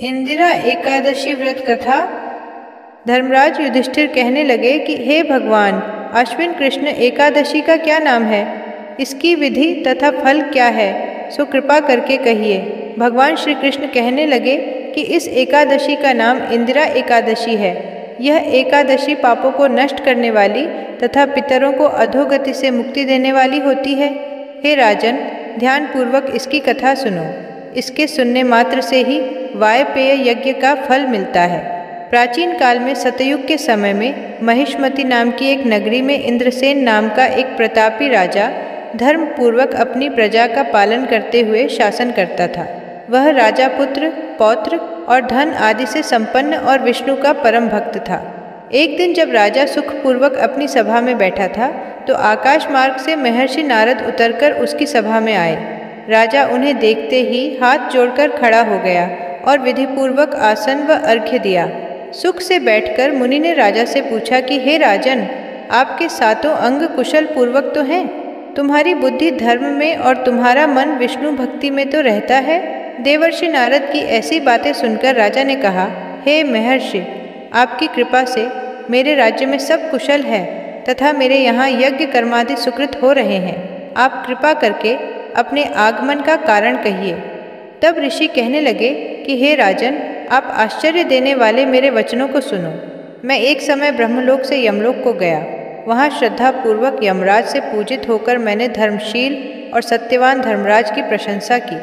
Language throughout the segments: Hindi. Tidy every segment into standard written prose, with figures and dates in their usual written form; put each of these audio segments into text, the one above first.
इंदिरा एकादशी व्रत कथा। धर्मराज युधिष्ठिर कहने लगे कि हे भगवान, अश्विन कृष्ण एकादशी का क्या नाम है, इसकी विधि तथा फल क्या है, सो कृपा करके कहिए। भगवान श्री कृष्ण कहने लगे कि इस एकादशी का नाम इंदिरा एकादशी है। यह एकादशी पापों को नष्ट करने वाली तथा पितरों को अधोगति से मुक्ति देने वाली होती है। हे राजन, ध्यानपूर्वक इसकी कथा सुनो। इसके सुनने मात्र से ही वायपेय यज्ञ का फल मिलता है। प्राचीन काल में सतयुग के समय में महिष्मति नाम की एक नगरी में इंद्रसेन नाम का एक प्रतापी राजा धर्म पूर्वक अपनी प्रजा का पालन करते हुए शासन करता था। वह राजा पुत्र, पौत्र और धन आदि से संपन्न और विष्णु का परम भक्त था। एक दिन जब राजा सुखपूर्वक अपनी सभा में बैठा था तो आकाश मार्ग से महर्षि नारद उतरकर उसकी सभा में आए। राजा उन्हें देखते ही हाथ जोड़कर खड़ा हो गया और विधिपूर्वक आसन व अर्घ्य दिया। सुख से बैठकर मुनि ने राजा से पूछा कि हे राजन, आपके सातों अंग कुशल पूर्वक तो हैं? तुम्हारी बुद्धि धर्म में और तुम्हारा मन विष्णु भक्ति में तो रहता है। देवर्षि नारद की ऐसी बातें सुनकर राजा ने कहा, हे महर्षि, आपकी कृपा से मेरे राज्य में सब कुशल है तथा मेरे यहाँ यज्ञ कर्मादि सुकृत हो रहे हैं। आप कृपा करके अपने आगमन का कारण कहिए। तब ऋषि कहने लगे कि हे राजन, आप आश्चर्य देने वाले मेरे वचनों को सुनो। मैं एक समय ब्रह्मलोक से यमलोक को गया। वहाँ श्रद्धापूर्वक यमराज से पूजित होकर मैंने धर्मशील और सत्यवान धर्मराज की प्रशंसा की।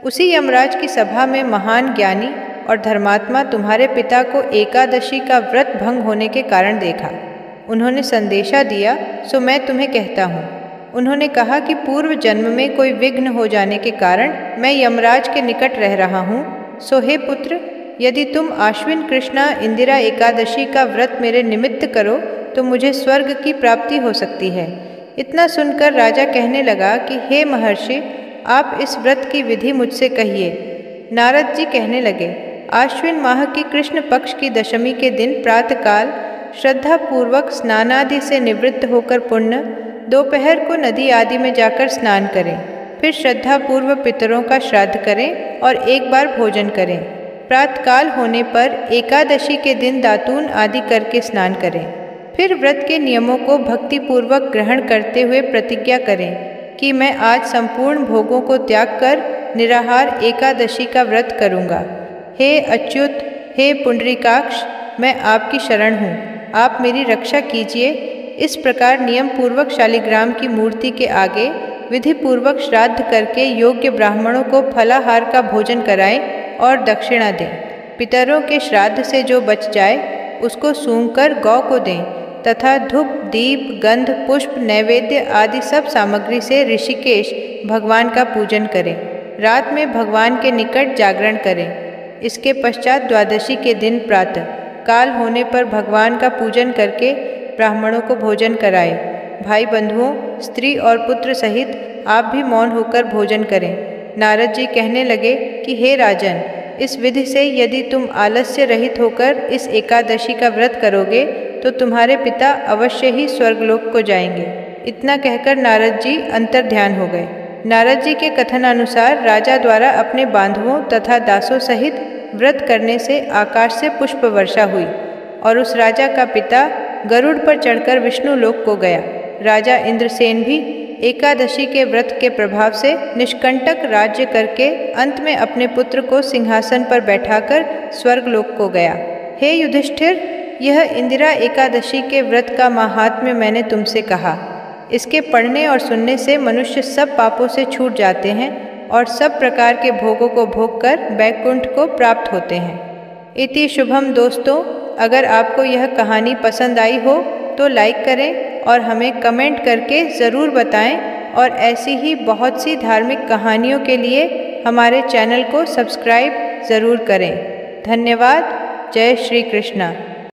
उसी यमराज की सभा में महान ज्ञानी और धर्मात्मा तुम्हारे पिता को एकादशी का व्रत भंग होने के कारण देखा। उन्होंने संदेशा दिया, सो मैं तुम्हें कहता हूँ। उन्होंने कहा कि पूर्व जन्म में कोई विघ्न हो जाने के कारण मैं यमराज के निकट रह रहा हूँ। सो हे पुत्र, यदि तुम आश्विन कृष्णा इंदिरा एकादशी का व्रत मेरे निमित्त करो तो मुझे स्वर्ग की प्राप्ति हो सकती है। इतना सुनकर राजा कहने लगा कि हे महर्षि, आप इस व्रत की विधि मुझसे कहिए। नारद जी कहने लगे, आश्विन माह की कृष्ण पक्ष की दशमी के दिन प्रातःकाल श्रद्धापूर्वक स्नानादि से निवृत्त होकर पुण्य दोपहर को नदी आदि में जाकर स्नान करें। फिर श्रद्धापूर्व पितरों का श्राद्ध करें और एक बार भोजन करें। प्रातःकाल होने पर एकादशी के दिन दातून आदि करके स्नान करें। फिर व्रत के नियमों को भक्तिपूर्वक ग्रहण करते हुए प्रतिज्ञा करें कि मैं आज संपूर्ण भोगों को त्याग कर निराहार एकादशी का व्रत करूँगा। हे अच्युत, हे पुंडरीकाक्ष, मैं आपकी शरण हूँ, आप मेरी रक्षा कीजिए। इस प्रकार नियम पूर्वक शालिग्राम की मूर्ति के आगे विधि पूर्वक श्राद्ध करके योग्य ब्राह्मणों को फलाहार का भोजन कराएं और दक्षिणा दें। पितरों के श्राद्ध से जो बच जाए उसको सूंघकर गौ को दें तथा धूप, दीप, गंध, पुष्प, नैवेद्य आदि सब सामग्री से ऋषिकेश भगवान का पूजन करें। रात में भगवान के निकट जागरण करें। इसके पश्चात द्वादशी के दिन प्रातः काल होने पर भगवान का पूजन करके ब्राह्मणों को भोजन कराए। भाई बंधुओं, स्त्री और पुत्र सहित आप भी मौन होकर भोजन करें। नारद जी कहने लगे कि हे राजन, इस विधि से यदि तुम आलस्य रहित होकर इस एकादशी का व्रत करोगे तो तुम्हारे पिता अवश्य ही स्वर्गलोक को जाएंगे। इतना कहकर नारद जी अंतर्ध्यान हो गए। नारद जी के कथनानुसार राजा द्वारा अपने बांधवों तथा दासों सहित व्रत करने से आकाश से पुष्प वर्षा हुई और उस राजा का पिता गरुड़ पर चढ़कर विष्णु लोक को गया। राजा इंद्रसेन भी एकादशी के व्रत के प्रभाव से निष्कंटक राज्य करके अंत में अपने पुत्र को सिंहासन पर बैठाकर स्वर्गलोक को गया। हे युधिष्ठिर, यह इंदिरा एकादशी के व्रत का माहात्म्य मैंने तुमसे कहा। इसके पढ़ने और सुनने से मनुष्य सब पापों से छूट जाते हैं और सब प्रकार के भोगों को भोगकर बैकुंठ को प्राप्त होते हैं। इति शुभम। दोस्तों, अगर आपको यह कहानी पसंद आई हो तो लाइक करें और हमें कमेंट करके ज़रूर बताएं और ऐसी ही बहुत सी धार्मिक कहानियों के लिए हमारे चैनल को सब्सक्राइब ज़रूर करें। धन्यवाद। जय श्री कृष्णा।